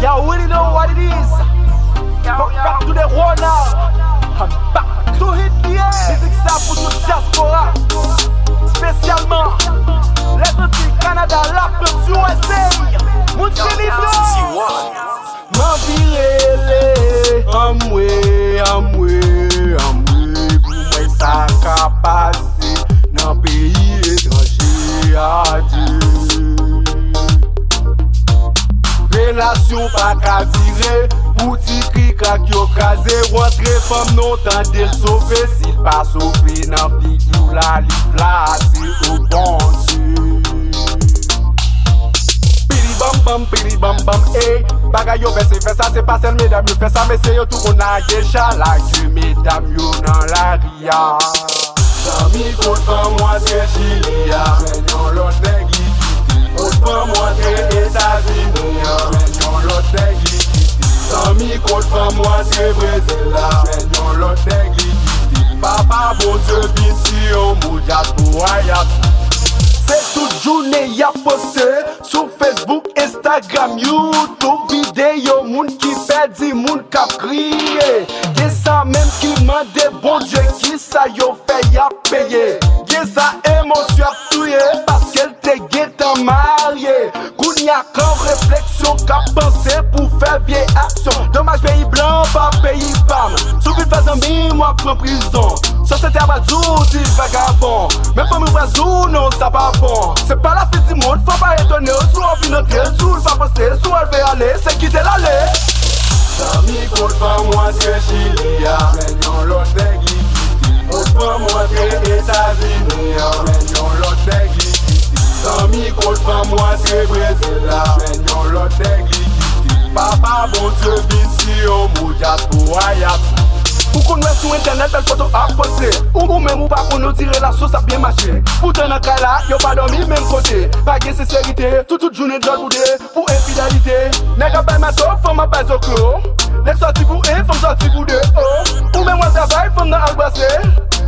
You already know what it is. Back to the war now. I'm back to hit the air. Musique ça pour toute diaspora. Spécialement les petits Canada, la France, USA. Mon chéri m'envirele, amwe, pour moi ça ka passé dans pays étranger à Dieu. Relation pas qu'à tirer, bouti cri crack yo krasé, rentre femme non tant de sauver, s'il pas sauver nan figure la li placé au bon Dieu. Pili bam bam, hey, bagay yo fè ça, c'est pas celle mesdames yo fè ça, mais c'est yo tout qu'on a déjà la gueule, mesdames yo dans la ria. Zami kote fè moi très chilia, men yon lot nèg yi kiti. Kote fè moi très États-Unis, men yon lot nèg yi kiti. Zami kote fè moi très Brésil, men yon lot nèg yi kiti. Papa bon Dieu binti yon mou diaspora yapsi. C'est toute journée y'a posté sur Facebook, Instagram, YouTube, vidéo, moun qui perdit, moun qui crié. Y'a ça même qui m'a des bon Dieu, qui ça yo fait y'a payé. Y'a ça émotion à tuer parce qu'elle te guette en marié. Koun y'a qu'en réflexion qu'à penser pour faire vieille action. Dommage pays blanc, pas pays femme. Souffle faisant mi, moi prends prison. Société à bazou, dit vagabond. Même pas me bazou, non ça pas bon. C'est pas la fête du monde, faut pas étonner. Soit on vit notre sous le va passer, soit elle veut aller, c'est quitter l'allée. Zami kote fè moi très chilia, men yon lot nèg yi kiti. Kote fè moi très États-Unis, men yon lot nèg yi kiti. Zami kote fè moi très Brésil, men yon lot nèg yi kiti. Papa bon Dieu binti yon mou diaspora yapsi. Ou qu'on met sur internet belle photo à poster. Ou même ou pas qu'on nous tire la sauce a bien marché. Pourtant dans cas là, yo pas dormi même côté. Pas de sincérité, toute journée de l'autre boudé. Pour infidélité, n'est qu'à pas ma top, faut ma base au clos. Les sorties pour un, faut sortir pour deux. Ou même moi travail, faut m'en albrasser.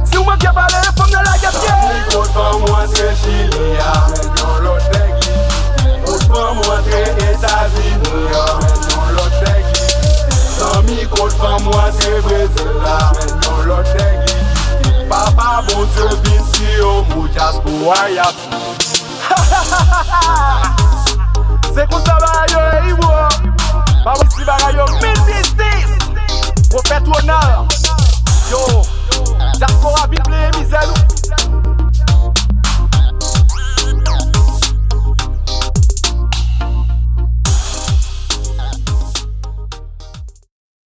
Si ou m'a bien parlé, faut m'en la gâter. Zami kote fè moi très chilia, men yon lot nèg